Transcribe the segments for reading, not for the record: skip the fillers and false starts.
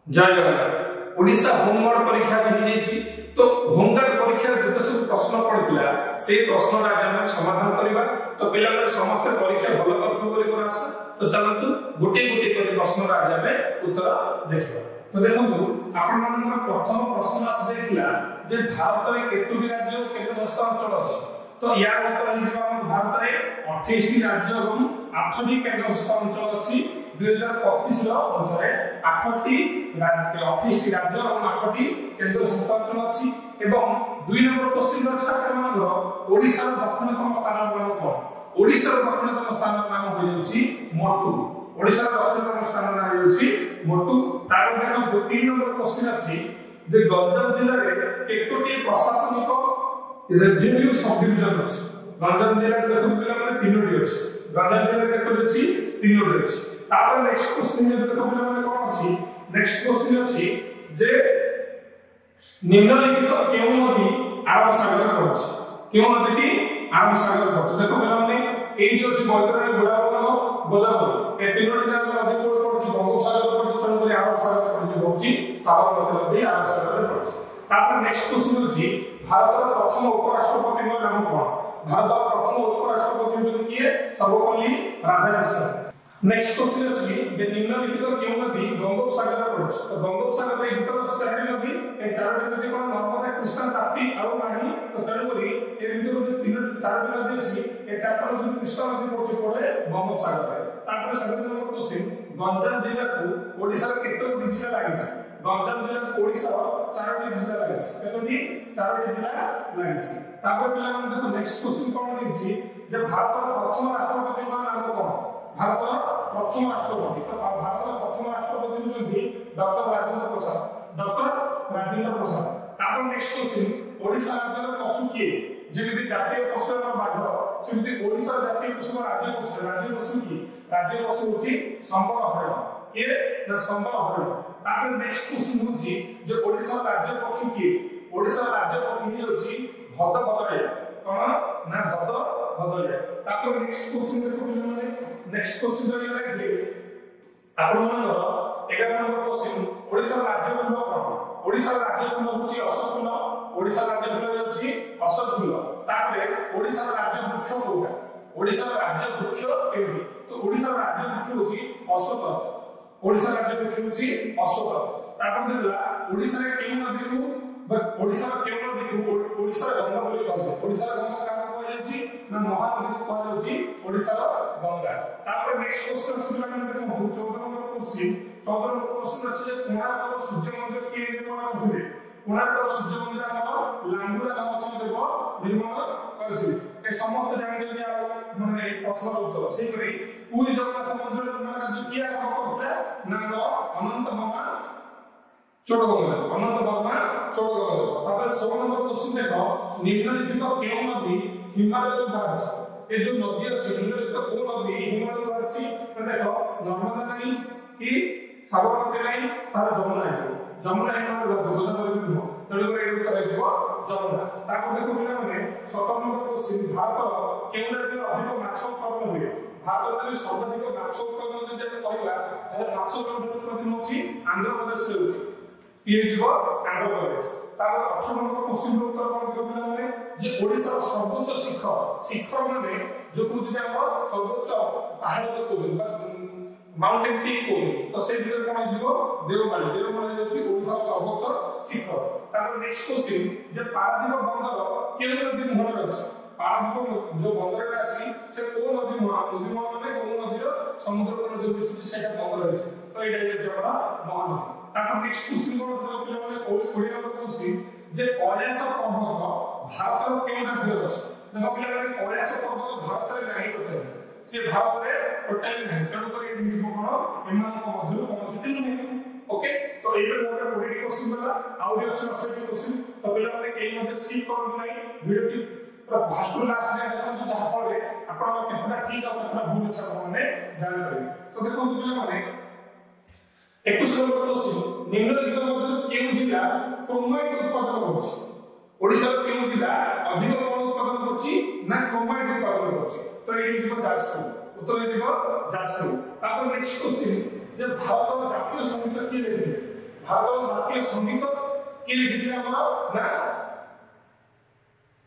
जय जगन्नाथ। ओडिशा होमगार्ड परीक्षा जी तो होमगार्ड परीक्षा जो सब प्रश्न पड़ता से प्रश्न आज आम समाधान करवा। तो पे समस्त परीक्षा भल कर आशा। तो चलतु गोटे गोटे कर प्रश्न आज आम उत्तर देखा। तो देखो आपण प्रथम प्रश्न आसीला जे भारत में केतोटी राज्य और केतोटी अंचल अच्छी। तो यार उत्तर भारत में 28 राज्य और 8टी केंद्रशासित अंचल अच्छी। 2025 अनुसार 8टी राज्य 28टी राज्य और 8टी केंद्रशासित अंचल अच्छी। एवं 2 नंबर क्वेश्चन अच्छा ओडिशा दक्षिणतम स्थान नाम कौन। ओडिशा दक्षिणतम स्थान नाम हो मोटू। ओडिशा दक्षिणतम स्थान नाम हो मोटू। तार 3 नंबर क्वेश्चन अच्छी जे गंजाम जिले में केतोटी प्रशासनिक रेवेन्यू सब डिवीजन अच्छी। गंजाम जिले में देखो पिला माने 3टी अच्छी। गंजाम जिले में केतोटी अच्छी 3टी अच्छी। तापर नेक्स्ट क्वेश्चन जे देखो पिला माने कोन अच्छी। नेक्स्ट क्वेश्चन अच्छी जे निम्नलिखित केउ नदी अरब सागर पर अछि। केउ नदीटी अरब सागर पर अछि। देखो पिला माने एई जो अछि बैतरणी बुढ़ाबंध गोदावरी ए 3टी नदी कोड पड़छि बंगोपसागर पर अछि। तन करे अरब सागर पर जे होछि साबरमती नदी अरब सागर पर अछि। तापर नेक्स्ट क्वेश्चन अछि भारत प्रथम उपराष्ट्रपति नाम कोन। भारत प्रथम उपराष्ट्रपति होते किए सर्वपल्ली राधाकृष्णन। नेक्स्ट क्वेश्चन अछि जे निम्नलिखित केउ नदी बंगोपसागर पर अछि। तो बंगोपसागर रे भीतर अछि 4टी नदी। ए 4टी नदी कोन नर्मदा कृष्णा ताप्ती और माही। तो तण करी ए भीतर जे 4टी नदी अछि ए 4टी नदी कृष्णा नदी पड़े बंगोपसागर रे। तापर 7 नंबर क्वेश्चन गंजाम जिला को ओडिसा रे केतोटी जिला लागिछि। गंजाम जिला को ओडिसा 4टी जिला लागिछि। केतोटी 4टी जिला लागिछि। तापर पिला मन देखो नेक्स्ट क्वेश्चन कोन दिछि जे भारत प्रथम राष्ट्रपति नाम कोन। भारत प्रथम राष्ट्रपति तो भारत प्रथम राष्ट्रपति होजंती डॉक्टर राजेंद्र प्रसाद। डॉक्टर राजेंद्र प्रसाद। तापर नेक्स्ट क्वेश्चन ओडिशा राज्य पशु किए जेमिति जातीय पशु बाघ सेमिति ओडिशा जातीय पशु राज्य पशु की राज्य पशु होची संबल हरण। ये द संबल हरण। तापर नेक्स्ट क्वेश्चन होची जे ओडिशा राज्य पक्षी किए। ओडिशा राज्य पक्षी होची भद भदलिया। कोन ना भद भदलिया। तापर नेक्स्ट क्वेश्चन देखो पिला माने नेक्स्ट क्वेश्चन जो ये कि आपण मनर 11 नंबर क्वेश्चन ओडिशा राज्य फूल कोन। ओडिशा राज्य फूल होची अशोक फूल। ओडिशा राज्य फूल होची अशोक फूल। तापरे ओडिशा राज्य वृक्ष कोटा। ओडिशा राज्य वृक्ष केउटी। तो ओडिशा राज्य वृक्ष होची अशोक। ओडिशा राज्य वृक्ष होची अशोक। तापर देखला ओडिशा रे केउ नदी को ओडिशा केउ नदी को ओडिशा गंगा बोली कहै। ओडिशा गंगा का होची ना महानदी को कहै होची ओडिशा गंगा। तापर नेक्स्ट क्वेश्चन सुनला माने देखो 14 नंबर क्वेश्चन 14 नंबर क्वेश्चन अछि जे कोणार्क सूर्य मंदिर के निर्माण करथिले। कोणार्क सूर्य मंदिर हमर लांगुरा नाम से देव निर्माण करथिले। ए समस्त जानि जे माने प्रश्न उत्तर सेहि करी पूरी जगन्नाथ मंदिर निर्माण कार्य किया करथिले ना अनंत वर्मा चोड़गंगा। अनंत वर्मा चोड़गंगा। तापर 16 नंबर क्वेश्चन देखो निम्नलिखित केउ नदी हिमालय बाहर। ए जो नदी अछि निम्नलिखित को नदी हिमालय बाहर अछि। देखो नर्मदा नहीं कि साबरमती नहीं तार जमुना है। जमुना हिमालय गोदावरी भी हो। तण करे उत्तर हेजो जमुना। ताको देखो पिला माने 17 नंबर क्वेश्चन भारत केउ राज्य अधिक माछ उत्पादन हुए। भारत में सर्वाधिक माछ उत्पादन जे कहला तार माछ उत्पादन होची आंध्र प्रदेश रे होची। ये जीव आंध्र प्रदेश। तार 18 नंबर क्वेश्चन उत्तर कोन देखो पिला माने जे ओडिसा सर्वोच्च शिखर शिखर माने जो कुछ हम सर्वोच्च पहाड़ जो को माउंटेन पीक को तो से भीतर कोन जीव देवमाली। देवमाली होची ओडिसा सर्वोच्च शिखर। तार नेक्स्ट क्वेश्चन जे पारादीप बंदर केन नदी मुहर अछि। पारादीप जो बंदरटा अछि से को नदी मुहर नदी मुहर माने को नदीर समुद्र पर जो मिसित सेटा बंदर अछि। तो एटा जे जगह महानदी। तार नेक्स्ट क्वेश्चन कोन देखो पिला माने 20 नंबर क्वेश्चन जे कैलाश पर्वत भारत के राज्य अछि। देखो पिला माने कैलाश पर्वत भारत रे नाही होते से भारत रे टोटल नहीं। तण करे निजो कोन एमान को मधुर पहुंचते नहीं। ओके तो एबे मोर बॉडी क्वेश्चन वाला आउ भी अच्छा से क्वेश्चन। तो पिला माने केई मध्ये स्किप करन नहीं वीडियो की पूरा फास्ट लास्ट में देखो जहां पर आपण कितना ठीक और कितना भूल अच्छा हमने जान पाए। तो देखो पिला माने 21 नंबर क्वेश्चन निम्नलिखित मध्य केउ जिला क्रोमाइट उत्पादन करछि। ओडिसा रे केउ जिला अधिक कोन उत्पादन करछि ना क्रोमाइट उत्पादन करछि। तो एडी जीव जाजपुर। उत्तर जीव जाजपुर। तापर नेक्स्ट क्वेश्चन जे भारत जातीय संगीत के लेखिले। भारत जातीय संगीत के लिखिथिले हमर ना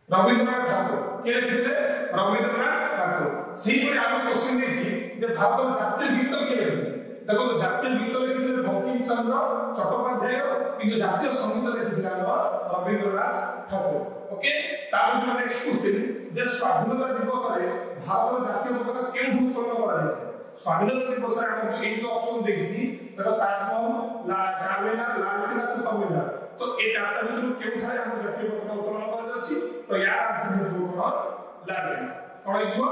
रविंद्रनाथ ठाकुर के लिखिथिले रविंद्रनाथ ठाकुर सेही पर आम क्वेश्चन देछि जे भारत जातीय गीत के लिखिथिले देखो जातीय गीत लिखिथिले बंकिम चंद्र चट्टोपाध्याय किंतु जातीय संगीत लिखिथिले हमर रविंद्रनाथ ठाकुर ओके तापर नेक्स्ट क्वेश्चन जे स्वाधीनता दिवस रे भारत जातीय पताका केउठु उत्तोलन करा जाय स्वाधीनता दिवस रे हम जो ऑप्शन देखि देखो ताजमहल चारमीनार लाल किला कुतुब मीनार तो ए चारटा भितर केउठारे हम जातीय पताका उत्तोलन करा जाछि तो यार आंसर हो कोन लाल किला कोन हो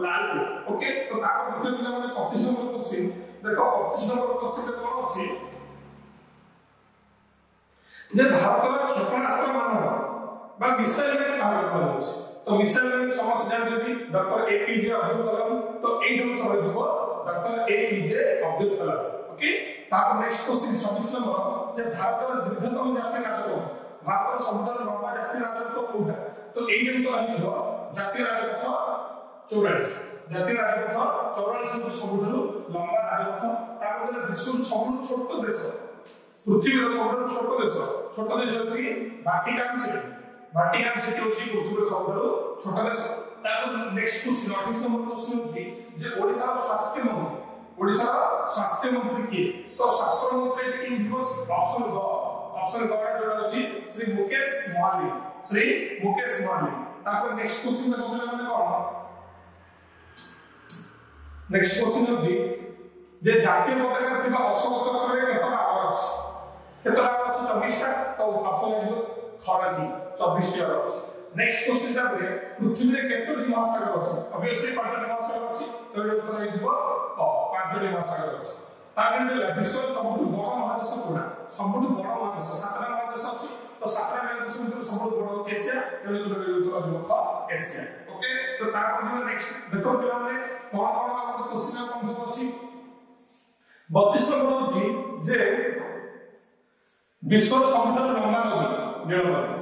लाल किला ओके तो ताको देखिले पिला माने 25 नंबर क्वेश्चन देखो 25 नंबर क्वेश्चन रे कोन अछि जे भारत क्षेपणास्त्र मानव बा मिसाइल में भाग करछ तो मिसाइल में समस्त जान जदी डॉक्टर एपीजे अब्दुल कलाम तो एठो थरे जको doctor APJ Abdul Kalam okay तापर नेक्स्ट क्वेश्चन 26 नंबर जे भारत दीर्घतम जातीय राजपथ भारत सबसे लंबा जातीय राजपथ कोटा तो एठो तो आइछो जातीय राजपथ 44 जातीय राजपथ 44 जो सबुठु लंबा राजपथ तापर विश्व सबुठु छोट देश पृथ्वीर सबुठु छोट देश होची वाटिकन सिटी होची पृथ्वीर सबुठु छोट देश तापर नेक्स्ट क्वेश्चन 28 नंबर क्वेश्चन होची जे ओडिसा स्वास्थ्य मंत्री के तो स्वास्थ्य मंत्री के जीवस ऑप्शन ग जोड़ा होची श्री मुकेश मोहाली तापर नेक्स्ट क्वेश्चन देखो माने कोन नेक्स्ट क्वेश्चन होची जे जातीय पताका थिबा अशोक चक्र रे केतटा आवर अछि 24 टा तो ऑप्शन है खराकी 24 टा अछि नेक्स्ट क्वेश्चन जाबे पृथ्वी रे केतोटी महासागर अछि ऑब्वियसली 5टी महासागर अछि तो ये उत्तर हेजिबो 5टी महासागर अछि ताकि विश्व सबुठु बड़ महादेश कोना सबुठु बड़ महादेश 7टा महादेश अछि तो 7टा महादेश भितर सबुठु बड़ अछि एशिया एने तो उत्तर हेजिबो एशिया ओके तो तापर नेक्स्ट देखो पिला माने कोन आपन क्वेश्चन कोन सब अछि 32 नंबर होची जे विश्व सबुठु लंबा नदी नीलनदी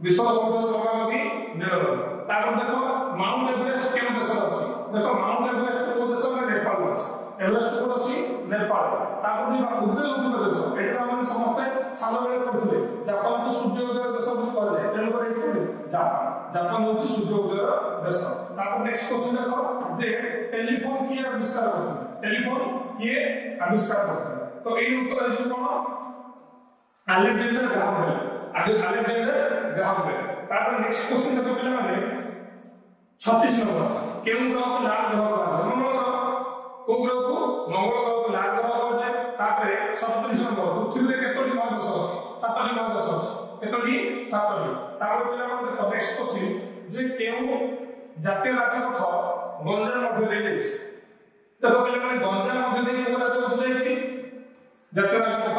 विश्व सबुठु लंबा नदी नीलनदी तापर देखो माउंट एवरेस्ट केन देश अछि देखो माउंट एवरेस्ट को देश में नेपाल अछि एवरेस्ट को अछि नेपाल तापर दिबा उदय देश एटा हम समस्त सामने पड़थिले जापान तो सूर्योदय देश भी कहले तेन पर एटा जापान होची सूर्योदय देश तापर नेक्स्ट क्वेश्चन देखो जे टेलीफोन किए आविष्कार करथिले तो एई उत्तर है कोन अलेक्जेंडर ग्राहम बेल तापर नेक्स्ट क्वेश्चन देखो पिला माने 36 नंबर केउ ग्रह को लाल ग्रह कहा मंगल ग्रह को ग्रह को मंगल ग्रह को लाल ग्रह कहा जाय तापर 37 नंबर पृथ्वी रे केतोटी महादेश अछि 7टी महादेश अछि केतोटी 7टी तापर पिला माने देखो नेक्स्ट क्वेश्चन जे केउ जातीय राजपथ गंजाम मध्य दे दैछि देखो पिला माने गंजाम मध्य दे को राजपथ जायछि जातीय राजपथ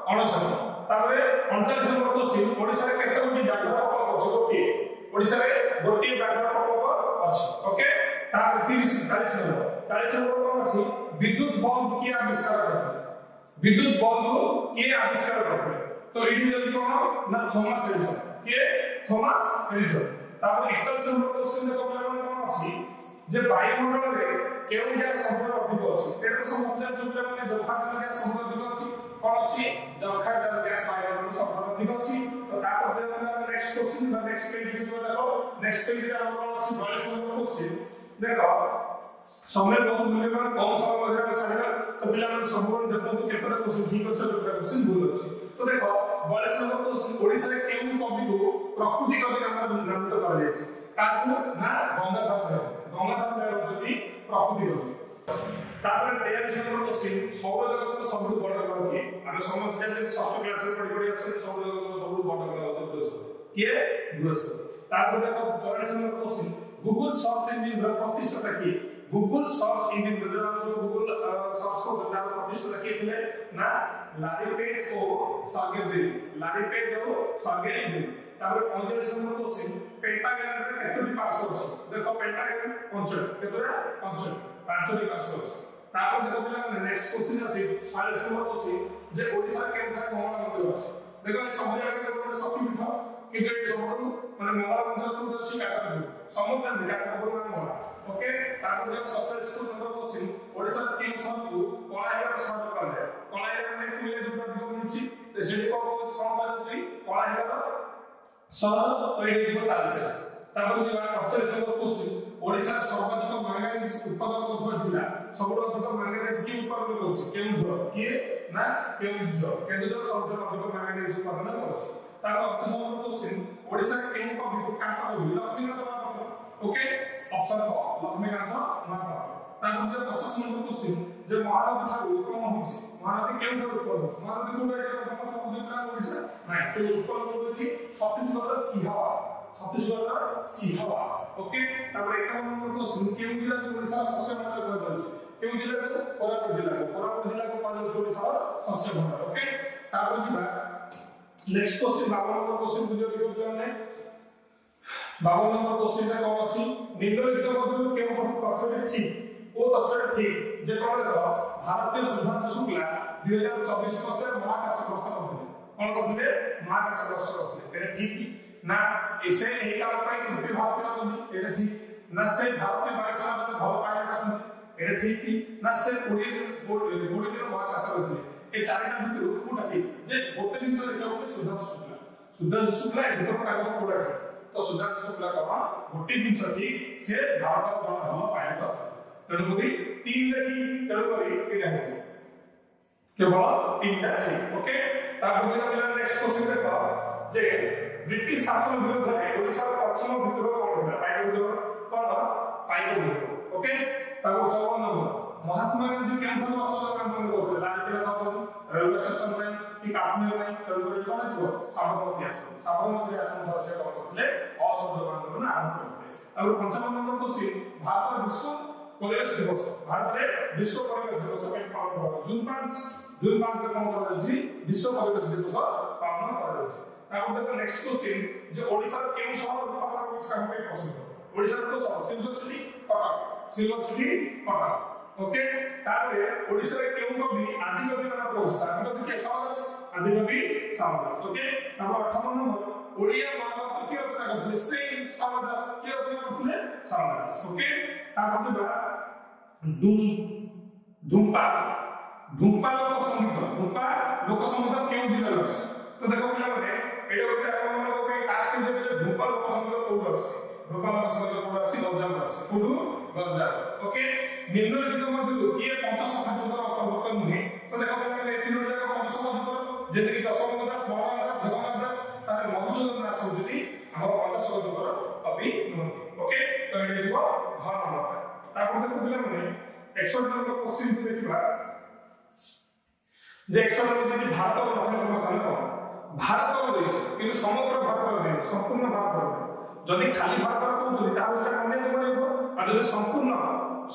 69 तापर 39 नंबर क्वेश्चन ओडिसा रे केतोटी व्याघ्र प्रकल्प अछि ओडिसा रे गोटी व्याघ्र प्रकल्प अछि ओके तापर 30 40 नंबर कोन अछि विद्युत बल्ब किए आविष्कार करथिले तो एडी जल्दी कोन ना थॉमस एडिसन तापर 41 नंबर क्वेश्चन देखो कोन अछि जे वायुमंडल रे केउ गैस संख्या अधिक अछि तेरो समस्या जुटला माने जलखार गैस संख्या अधिक अछि कोन अछि जलखार गैस वायुमंडल संख्या अधिक अछि तो तापर देखो नेक्स्ट क्वेश्चन बा नेक्स्ट पेज देखो नेक्स्ट पेज रे हम कोन अछि 42 नंबर क्वेश्चन देखो समय बहुत मूल्यवान कम समय मध्ये हम सारा तो पिला माने संपूर्ण देखो तो केतटा क्वेश्चन ठीक अछि केतटा क्वेश्चन भूल अछि तो देखो 42 नंबर क्वेश्चन ओडिसा रे केउ कवि को प्रकृति कवि नाम तो कर जाय ताकू ना गंगाधर मेहर होती प्रकृति कवि तापर 23 नंबर क्वेश्चन सौर जगत को सबसे बड़ ग्रह के हम समझ जाते हैं 6th क्लास में पढ़ी आछे सौर जगत को सबसे बड़ ग्रह होते बृहस्पति किए बृहस्पति तापर देखो 44 number question Google search engine ର ପ୍ରତିଷ୍ଠାତା କିଏ गूगल सर्च इंजन ର जो गूगल सर्च को जता प्रतिष्ठाता किए ଥିଲେ ନା ଲାରି ପେଜ ଓ ସାର୍ଗେ ବ୍ରିନ୍ तापर 45 नंबर क्वेश्चन पेंटागन रे केतोटी पार्श्व अछि देखो पेंटागन 5 केतोरा 5टी पार्श्व अछि तापर देखो पिला नेक्स्ट क्वेश्चन अछि 40 नंबर क्वेश्चन जे ओडिसा केउठारे मंगल मंदिर अछि देखो ए सब जगह के शक्ति पीठ किंतु ए सब माने मंगल मंदिर को अछि काकरपुर समुद्र काकरपुर माने ओके तापर देखो 27 नंबर क्वेश्चन ओडिसा के शहर को कलायर शहर कहले कलायर माने कोइले दुर्गा दिगो मिछि कलाहिर सहर तो एडी जो तालसेरा तापर जिला 48 नंबर क्वेश्चन ओडिसा सर्वाधिक मैंगनीज उत्पादन करथवा जिला सबरो अधिक मैंगनीज की उत्पादन करछ केउझर किए ना केउझर सबरो अधिक मैंगनीज उत्पादन करछ तापर 25 नंबर क्वेश्चन ओडिसा केउ को विकांत लक्ष्मीनाथ महापात्र ओके ऑप्शन क लक्ष्मीनाथ महापात्र तापर जे 25 नंबर क्वेश्चन जे महानदी ठारू उत्पन्न होछि महानदी केउ ठारू उत्पन्न होछि महानदी कोडा समस्त बुझिना ओडिसा नाइ से उत्पन्न होछि छत्तीसगढ़ सिंहवा ओके तापर 51 नंबर क्वेश्चन केउ जिला ओडिसा शस्य भंडार कहल जाय केउ जिला कोरापुट जिला को कहल जाय ओडिसा शस्य भंडार ओके तापर जिबा नेक्स्ट क्वेश्चन 52 नंबर क्वेश्चन बुझियो कि हमने 52 नंबर क्वेश्चन रे कोन अछि निम्नलिखित मध्यरु केउ तथ्य ठीक ओ तथ्य ठीक जे कोन देखो भारतीय सुभाष शुक्ला 2024 मसे महाकाश प्रस्ताव करथिले कोन करथिले महाकाश प्रस्ताव करथिले एटा ठीक ना इसे एही काम पई तृतीय भारतीय अथि एटा ठीक ना से भारतीय वायुसेना मते भल पायलट अथि एटा ठीक ना से 20 दिन महाकाश करथिले ए चारिटा भितरु कोटा ठीक जे गोटे दिन देखो सुधांशु शुक्ला ए भितर कागज कोडा ठीक तो सुधांशु शुक्ला का गोटे दिन ठीक से भारत का भल पायलट तेणुकरी 3 रे ठीक तेणुकरी एटा है केवल 3 टा ठीक ओके तापर जे नेक्स्ट क्वेश्चन देखो जे ब्रिटिश शासन विरुद्ध में ओडिसा प्रथम विद्रोह कोन पाइक विद्रोह कोन पाइक विद्रोह ओके ताको 54 नंबर महात्मा गांधी केन वर्ष आंदोलन करथिले लाल किला का रेलवे स्टेशन में कि कश्मीर में तेणुकरी कोन थियो साबरमती आश्रम से कोन करथिले असहयोग आंदोलन आरंभ करथिले तापर 55 नंबर क्वेश्चन भारत विश्व परिवेश दिवस भारत रे विश्व परिवेश दिवस पालन करा जून 5 रे कोन करा जी विश्व परिवेश दिवस पालन करा जाय तापर देखो नेक्स्ट क्वेश्चन जे ओडिसा केउ शहर पालन काम पे प्रसिद्ध ओडिसा तो सिल्वर सिटी कटक ओके तापर ओडिसा रे केउ कवि आदिकवि नाम प्रस्ताव आदिकवि के सावदास आदिकवि सावदास ओके तापर 58 नंबर ओडिया महाभारत के रचना करथिले से सावदास के रचना करथिले सावदास ओके तापर देखो धुम्पा लोक संगीत केउ जिल्ला तो देखो पिला माने एडो गोटे आपन को पे टास्क जे धुम्पा लोक संगीत कोड अछि धुम्पा लोक संगीत कोड अछि गंजाम अछि कोडु गंजाम ओके निम्नलिखित मध्यरु किए पंच समाजकर अंतर्गत नुहे तो देखो पिला माने तीन जगह पंच समाजकर जेते कि दशम दास महाराज दास जगन्नाथ दास तारे मधुसूदन दास होजति हमर पंच समाजकर कवि नुहे ओके तो एडे जो घर नंबर तापर देखो पिला माने 61 नंबर क्वेश्चन को देखिबा जे 61 नंबर भारत और अपने स्थान को भारत को देछ कि समग्र भारत रे संपूर्ण भारत रे जदि खाली भारत को जदि तार से अन्य को बनेबो आ जदि संपूर्ण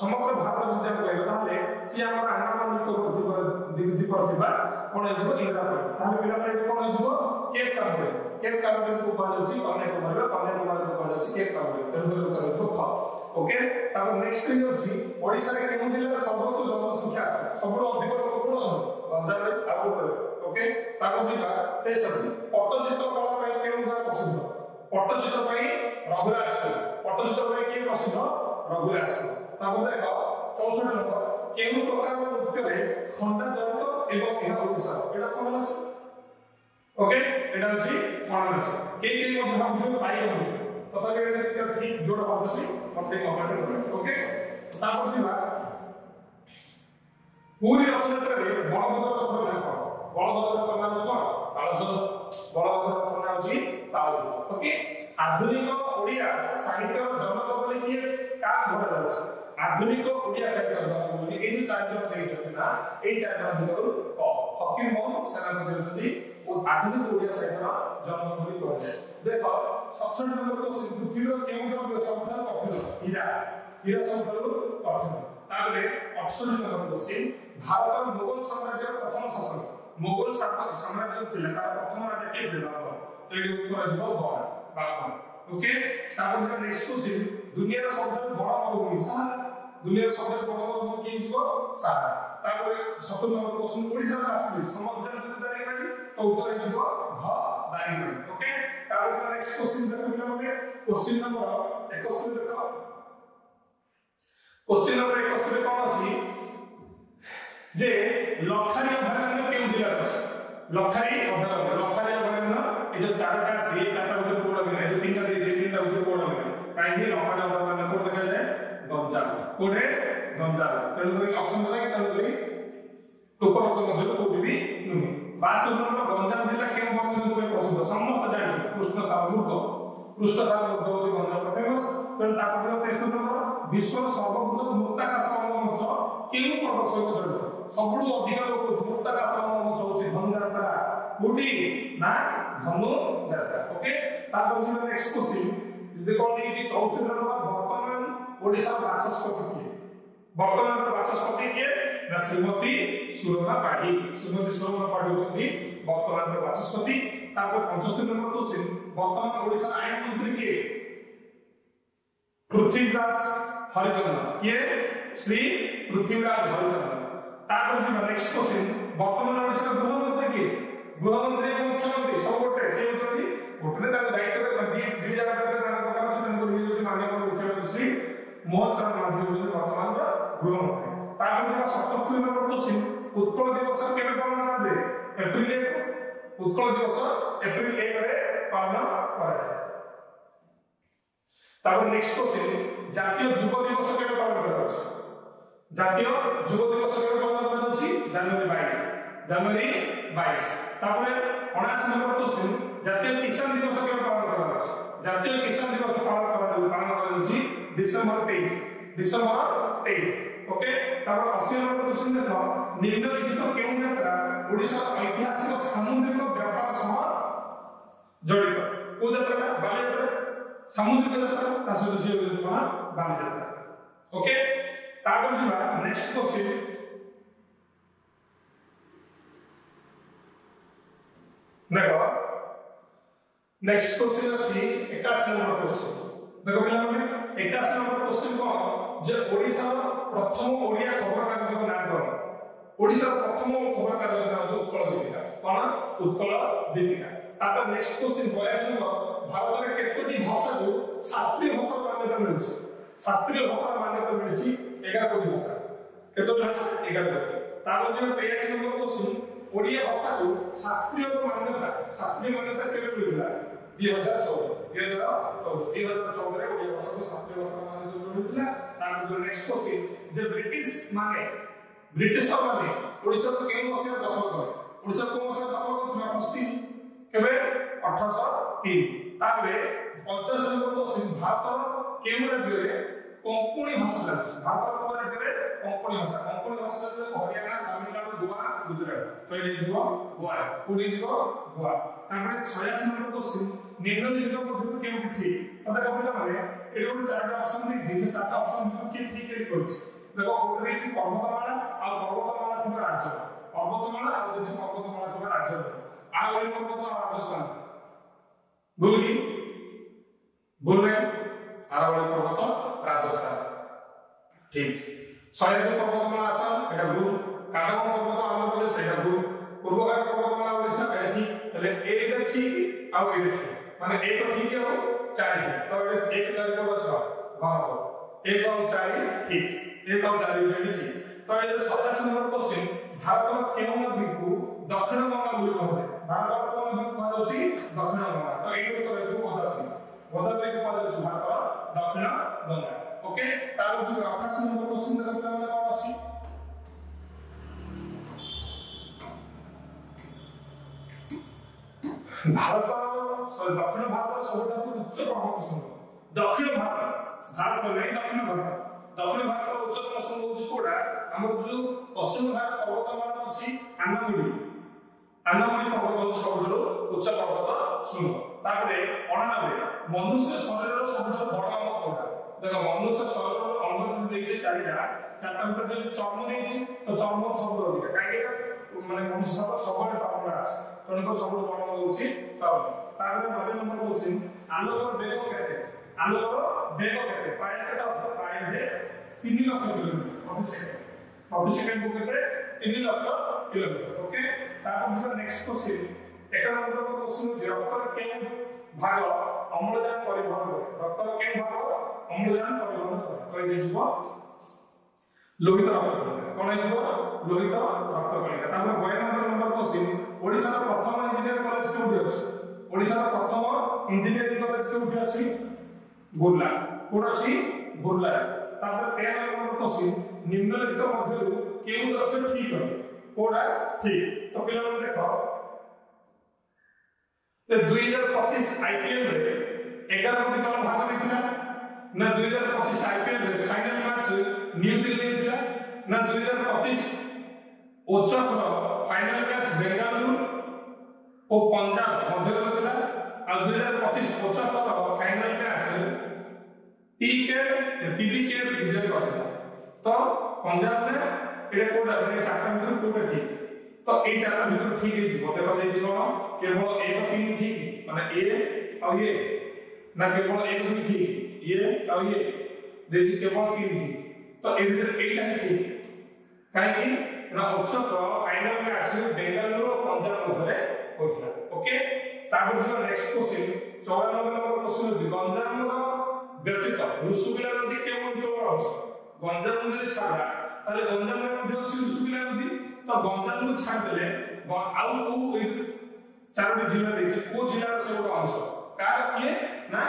समग्र भारत जदि हम कहबो ताले सी हमर अंडमान निकोबार द्वीप पर थिबा कोन हिजो इंदिरा पर ताले पिला रे कोन हिजो केप कार्बन को कहल छी कन्याकुमारी को कहल छी केप कार्बन तेनु उत्तर हिजो ख ओके तापर नेक्स्ट पेज अछि ओडिसा रे केनु जिल्ला सर्वोच्च जनसंख्या আছে सबरो अधिक लोक कोन আছে गंजाम रे आगो ओके तापर जिला 63 पट्टचित्र कला ପାଇଁ केनु गाଁ प्रसिद्ध पट्टचित्र ପାଇଁ रघुराजपुर पट्टचित्र ପାଇଁ के प्रसिद्ध रघुराजपुर तापर देखो 64 नंबर केनु प्रकार नृत्य रे खंडा जनित एवं एहा ओडिसा एटा कोन अछि ओके एटा अछि कोन अछि के मध्य हम जो पाई गयो तथा के ठीक जोड़ होछि अपने कमेंट करें ओके तापर जिला पूरी रचना रे बलभद्र रचना नाम बलभद्र नाम छ तालध्वज बलभद्र नाम अछि तालध्वज ओके आधुनिक ओडिया साहित्य जनक बोली किए का धरा जाउछ आधुनिक ओडिया साहित्य जनक बोली ए जो चार जन देइ छथि ना ए चार जन भितर क फकीर मोहन सेनापति छथि ओ आधुनिक ओडिया साहित्य जनक बोली कहै देखो 67 नंबर को पृथ्वीर केउ सबटा कठिन हीरा सबटा कठिन ताबले 68 नंबर क्वेश्चन भारत मुगल साम्राज्य प्रथम शासक मुगल साम्राज्य थिला तार प्रथम राजा के थे तो एडी ऊपर जिवो बाबा ओके तापर नेक्स्ट क्वेश्चन दुनिया सबसे बड़ा मरुभूमि सहारा दुनिया सबसे बड़ा मरुभूमि के जिवो सहारा तापर 70 नंबर क्वेश्चन ओडिसा राष्ट्र समस्त जन दायरी तो उत्तर जिवो घ दायरी ओके तापर नेक्स्ट क्वेश्चन देखो हमने क्वेश्चन नंबर 71 देखो क्वेश्चन नंबर 71 कोन अछि जे लखारी अभयारण्य केउ जिल्ला अछि लखारी अभयारण्य ये जो चारटा अछि चारटा भितर कोड मिले जो तीनटा दे जे तीनटा भितर कोड मिले काहे कि नौका नंबर माने कोड देखा जाए गंजाम कोडे गंजाम तेणु करी ऑप्शन होला तेणु करी टोपर को मध्य कोड भी नुहे 22 नंबर गंजाम जिला केम बंद में प्रसिद्ध समस्त जानि कृष्ण सामुद्र होची गंजाम फेमस तेणु तापर 23 नंबर विश्व सर्वबृहत मुक्ताकाश मंच केउ पर्वत सहित जड़ित सबुठु अधिक लोक मुक्ताकाश मंच होची धनुयात्रा कोडी ना धनु यात्रा ओके तापर से नेक्स्ट क्वेश्चन जे कोन दी 64 नंबर वर्तमान ओडिसा बाचस्पति के वर्तमान बाचस्पति के ना श्रीमती सुरमा पाढ़ी होची वर्तमान बाचस्पति तापर 75 नंबर क्वेश्चन वर्तमान ओडिसा आईन मंत्री के पृथ्वीराज हरिचंदन ये श्री पृथ्वीराज हरिचंदन तापर जो नेक्स्ट क्वेश्चन वर्तमान ओडिसा गृहमंत्री के गृहमंत्री और मुख्यमंत्री सब गोटे से होती गोटे का दायित्व दी जगह प्रकार से माननीय मुख्यमंत्री श्री मोहन चरण मांझी होती वर्तमान गृहमंत्री तापर जो 77 नंबर क्वेश्चन उत्कल दिवस केबे पालन कराए अप्रैल 1 उत्कल दिवस अप्रैल 1 रे पालन कराए तापर नेक्स्ट क्वेश्चन जातीय युवा दिवस केबे पालन कराए जातीय युवा दिवस केबे पालन कराए जनवरी 22 तापर 79 नंबर क्वेश्चन जातीय किसान दिवस केबे पालन कराए जातीय किसान दिवस पालन कराए डिसेंबर 23 ओके तापर 80 नंबर क्वेश्चन देखो निम्नलिखित केउ यात्रा ओडिसा ऐतिहासिक सामुद्रिक व्यापार सह जड़ित को यात्रा बालियात्रा सामुद्रिक यात्रा तासो से बालियात्रा ओके तापर जिबा नेक्स्ट क्वेश्चन देखो नेक्स्ट क्वेश्चन अछि 81 नंबर क्वेश्चन देखो पिला 81 नंबर क्वेश्चन को जे ओडिसा प्रथम ओडिया खबर कागज को नाम करो ओडिसा प्रथम खबर कागज नाम जो उत्कल दीपिका कोन उत्कल दीपिका तापर नेक्स्ट क्वेश्चन 42 नंबर भारत में केतोटी भाषा को शास्त्रीय भाषा मान्यता मिलछि शास्त्रीय भाषा मान्यता मिलछि 11 कोटी भाषा केतोटी भाषा 11 कोटी तापर जो 23 नंबर क्वेश्चन ओडिया भाषा को शास्त्रीय मान्यता केबे मिलला 2014 रे ओडिया भाषा को शास्त्रीय भाषा मान्यता मिलला तापर जो नेक्स्ट क्वेश्चन जे ब्रिटिशर माने ओडिसा को केन मसिया दखल करे ओडिसा को मसिया दखल करथिला फस्ती केबे 1803 ताबे 50 नंबर क्वेश्चन भारत केन राज्य रे कोंकणी भाषा लागछ भारत को राज्य रे कोंकणी भाषा जो हरियाणा तमिलनाडु गोवा गुजरात तो ये जो गोवा पुडी जो गोवा ताबे 86 नंबर क्वेश्चन निम्नलिखित मध्य केउ ठीक तबे कहिला माने एडी गोटे चारटा ऑप्शन दे जे चारटा ऑप्शन के ठीक के करछ देखो गोटे रे पर्वतमाला आ पर्वतमाला थिबा राज्य पर्वतमाला आ जे पर्वतमाला थिबा राज्य आ ओली पर्वत राजस्थान बोल में आरावली पर्वत राजस्थान ठीक सह्याद्री पर्वतमाला आसाम एटा भूल काटक पर्वत आंध्र प्रदेश एटा भूल पूर्वघाट पर्वतमाला ओडिशा एटा ठीक तले ए रे ठीक आ ए रे ठीक माने एक ठीक हो 4 ठीक तो 1 4 को 6 हां 1 और 4 ठीक 1 और 4 ठीक तो ये 87 नंबर क्वेश्चन भारत केउ नदी को दक्षिण गंगा बोली कहै भारत को नदी को कहै दक्षिण गंगा तो एई उत्तर जो गोदावरी को कहै भारत दक्षिण गंगा ओके तार जो 88 नंबर क्वेश्चन देखो कोन अछि भारत दक्षिण भारत सबटा उच्च पर्वत श्रृंग दक्षिण भारत नहीं दक्षिण भारत उच्चतम श्रृंग होची कोडा हमर जो पश्चिम घाट पर्वतमाला अछि आनामुडी पर्वत सबरो उच्च पर्वत श्रृंग तापरे 99 मनुष्य शरीर सबरो बड़ अंग कोडा देखो मनुष्य शरीर अंग देखे चारटा भीतर जो चर्म देछि तो चर्म सबरो अधिक काहे माने मनुष्य शरीर सबरे चर्म अछि तणको सबरो बड़ अंग होछि चर्म तापरे 9 नंबर क्वेश्चन आलोकर वेग केते पाए केटा पाए दे 3 लाख किलोमीटर प्रति सेकंड को केते 3 लाख किलोमीटर ओके तापर जो नेक्स्ट क्वेश्चन 1 नंबर क्वेश्चन जे रक्तर के भाग अम्लजान परिवहन करे रक्तर के भाग अम्लजान परिवहन करे तो ये जीव लोहित रक्त कणिका कोन जीव लोहित रक्त कणिका तापर 92 नंबर क्वेश्चन ओडिसा प्रथम इंजीनियर कॉलेज कोठी अछि ओडिशा प्रथम इंजीनियरिंग कॉलेज कोठी अछि बुर्ला कोड अछि बुर्ला तापर 13 नंबर क्वेश्चन निम्नलिखित मध्यरु केउ तथ्य ठीक है कोडा ठीक तो पिला मन देखो ते 2025 आईपीएल रे 11 कोटी दल भाग लेथिला ना 2025 आईपीएल रे फाइनल मैच न्यू दिल्ली थिला ना 2025 ओचक फाइनल मैच बेंगलुरु और पंजाब मध्य होता आ 2025 ओचक फाइनल मैच पीबीके विजय करथिला तो पंजाब ने एटा कोडा रे चारटा मिटर कोडा ठीक तो ए चारटा मिटर ठीक है जीवो देखो जे जीवो केवल एक पिन ठीक माने ए और ये ना केवल एक पिन ठीक ये और ये देखि केवल पिन ठीक तो ए भीतर एटा ही ठीक काहे कि ना ओचक फाइनल मैच बेंगलुरु और पंजाब मध्य होइला ओके तापर जो नेक्स्ट क्वेश्चन 94 नंबर क्वेश्चन है गंजाम व्यतीत रुसुबिला नदी केवल अंचल अछि गंजाम नदी छाड़ा ताले गंजाम मध्य अछि रुसुबिला नदी तो गंजाम को छाड़ देले आउ को चारोटी जिल्ला देछि को जिल्ला से बड़ अंश कार किए ना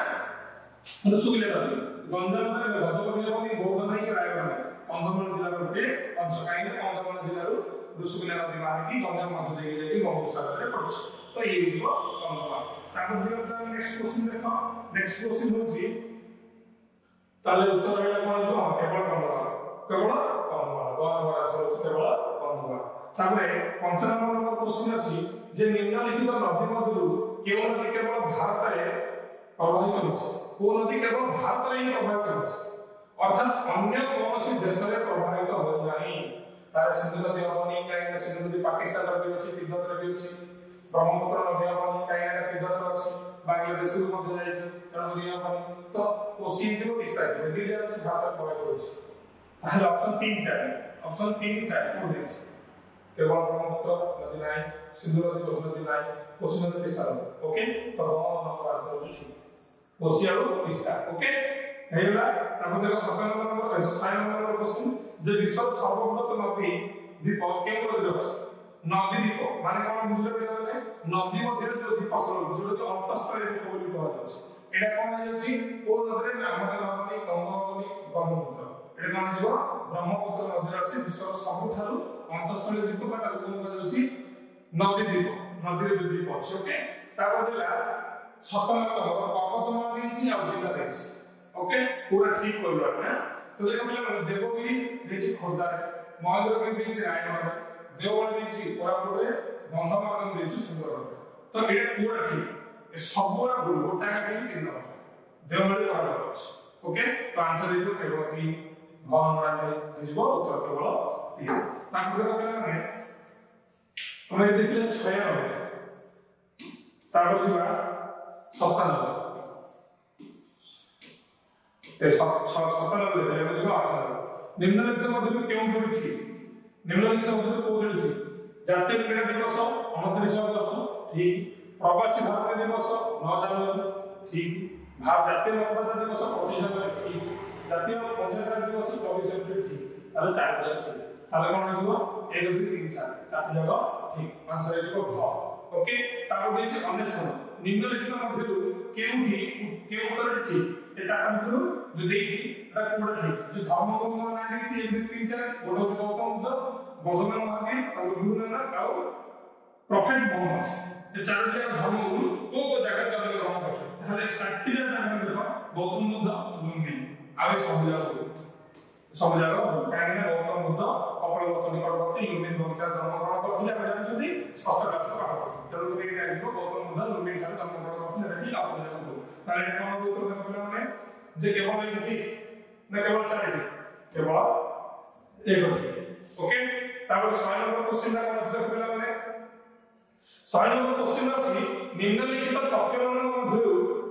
रुसुबिला नदी गंजाम रे गजपति होनी बौद्ध नाही रायगढ़ कंधमाल जिल्ला रे अंश काइने कंधमाल जिल्ला रो रुसुबिला नदी बाहर की गंजाम मध्य देके जाई बंगोपसागर रे पड़छ तो ये जीव कंधमाल तापर दियो नेक्स्ट क्वेश्चन देखो नेक्स्ट क्वेश्चन होछि ताले उत्तर हैला कोन जो केवल कंधमाल गणमाल आंसर केवल कंधमाल तापरे 95 नंबर क्वेश्चन अछि जे निम्नलिखित नदी मध्यरु केवल नदी केवल भारत रे प्रवाहित होछि को नदी केवल भारत रे ही प्रवाहित होछि अर्थात अन्य कोनोसी देश रे प्रवाहित हो नाही तार सिंधु नदी हबनी काहे सिंधु नदी पाकिस्तान रे भी अछि तिब्बत रे भी अछि ब्रह्मपुत्र नदी हबनी काहे तिब्बत रे अछि बांग्लादेश रे मध्य जाय छै नदी हबनी तो कोसी जो विस्तार नदी रे भारत प्रवाहित होछि ताहले ऑप्शन 3 चाहिए ऑप्शन 3 चाहिए कोड देछि केवल ब्रह्मपुत्र नदी नाही सिंधु नदी कोसी नदी नाही कोसी नदी विस्तार ओके तो नंबर आंसर हो छी कोसी और विस्तार ओके हेला तापर देखो 57 नंबर 57 नंबर क्वेश्चन जे विश्व सर्वबृहत नदी द्वीप केवल अछि नदी द्वीप माने कोन बुझले बेले नदी मध्य जो द्वीप स्थल जो कि अंतःस्थल द्वीप बोली कहल अछि एटा कोन है अछि को नदी रे नामते नदी गंगा नदी ब्रह्मपुत्र एटा कोन जो ब्रह्मपुत्र नदी अछि विश्व सबठारु अंतःस्थल द्वीप बा ताको कोन कहल अछि नदी द्वीप नदी रे द्वीप अछि ओके तापर देला 56 नंबर पर्वतमाला देछि आ जिल्ला देछि ओके पूरा ठीक करलो ना तो देखो पहले देवगिरी देछि खोर्धा रे महेंद्रगिरी देछि रायगढ़ देवगढ़ देछि कोरापुट रे बंधमार्ग देछि सुंदरगढ़ तो एटा पूरा ठीक ए सबरा भूल गोटा के 3 नंबर देवगढ़ कहल अछि ओके तो आंसर इज केवल 3 घन रे जिवो उत्तर केवल 3 तापर देखो पहले हमें देखले 6 तापर जिवा 97 निम्नलिखित मध्य केउं जोड़ी ठीक निम्नलिखित मध्य को जोड़ी ठीक जातीय क्रीड़ा दिवस 29 अगस्त ठीक प्रवासी भारतीय दिवस 9 जनवरी ठीक भारत जातीय मतदाता दिवस 25 जनवरी ठीक जातीय पंचायत दिवस 24 अप्रैल ठीक ताले 4 जगह ताले कोन हो 1 2 3 4 4 जगह ठीक आंसर इज घ ओके ताको देछि अन्य स्थान निम्नलिखित मध्य केउं उत्तर ठीक ए चारटा मित्रु जो देछि एटा कोड ठीक जो धर्म को ना देछि 1 2 3 4 गोडो जो गौतम बुद्ध वर्धमान महावीर और गुरु नानक और प्रॉफिट मोहम्मद ए चार जगह धर्म गुरु को जगह जगह ग्रहण करछ ताले स्टार्टिंग जगह देखो गौतम बुद्ध लुंगी आवे सब जगह काहे ना गौतम बुद्ध अपने वस्तु निकटवर्ती लुंगी विचार धर्म ग्रहण करथिले ଆମେ ଜାଣିଛନ୍ତି ଷଷ୍ଠ କ୍ଲାସ ର ପାଠ ପଢିଛୁ ତେଣୁ ଏଇ ଜାଣିଛୁ ଗୌତମ ବୁଦ୍ଧ ଲୁंगी ଠାରୁ ଧର୍ମ ଗ୍ରହଣ କରିଥିଲେ ଏଟା ଠିକ ଆସେ ताले कोन उत्तर देबो पिला माने जे केवल एक ठीक ना केवल चार ठीक केवल एक ठीक ओके तापर 100 नंबर क्वेश्चन ला कोन उत्तर पिला माने 100 नंबर क्वेश्चन अछि निम्नलिखित तथ्यमान मध्य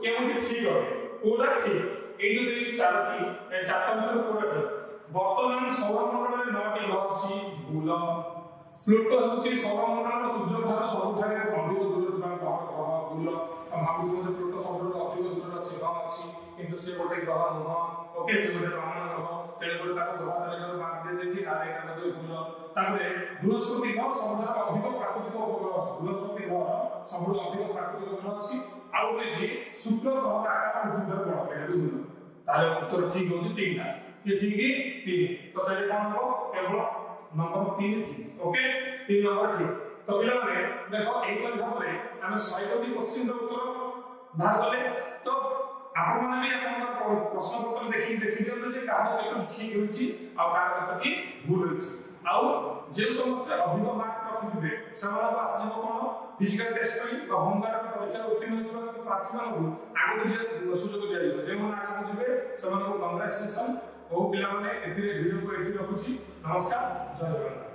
केउंटी ठीक होबे कोडा ठीक एई जो देछि चारटी ए चारटा मध्य कोडा ठीक वर्तमान सौरमंडल रे 9टी ग्रह अछि बुध प्लूटो होछि सौरमंडल सूर्य ठाରୁ ସବୁଠାରୁ ଅଧିକ ଦୂରରେ ଥିବା ଗ୍ରହ ବୁଧ महाभूत में प्लूटो सबरो अधिक दूर अछि कम अछि किंतु से गोटे ग्रह नह ओके से गोटे ब्रह्मांड ग्रह तेरे पर ताको ग्रह तारे बाग दे देछि आरे का तो भूल तापरे बृहस्पति ग्रह सबरो अधिक प्राकृतिक उपग्रह बृहस्पति ग्रह सबुठ अधिक प्राकृतिक ग्रह अछि आ गोटे जे शुक्र ग्रह आकार पृथ्वी बड़ एटा ताले उत्तर ठीक होछि 3 ना ये ठीक है 3 तो ताले कोन हो केवल नंबर 3 ठीक ओके 3 नंबर ठीक तो पिला माने देखो एई पर भाबरे हम 100 टी क्वेश्चन रो उत्तर बाहर गले तो आपण माने भी आपण प्रश्न पत्र देखि दियो जे काहा केतो ठीक होछि आ काहा केतो की भूल होछि आ जे समस्त अधिक मार्क रखिथिबे सेमानको आसीबो कोन फिजिकल टेस्ट पई होमगार्ड परीक्षा उत्तीर्ण होइतबा प्रार्थना को आगु जे सुযোগ दिया जे मन आगु जिबे सेमानको कांग्रेचुलेशन ओ पिला माने एथिरे वीडियो को एथि रखुछि नमस्कार जय जगन्नाथ।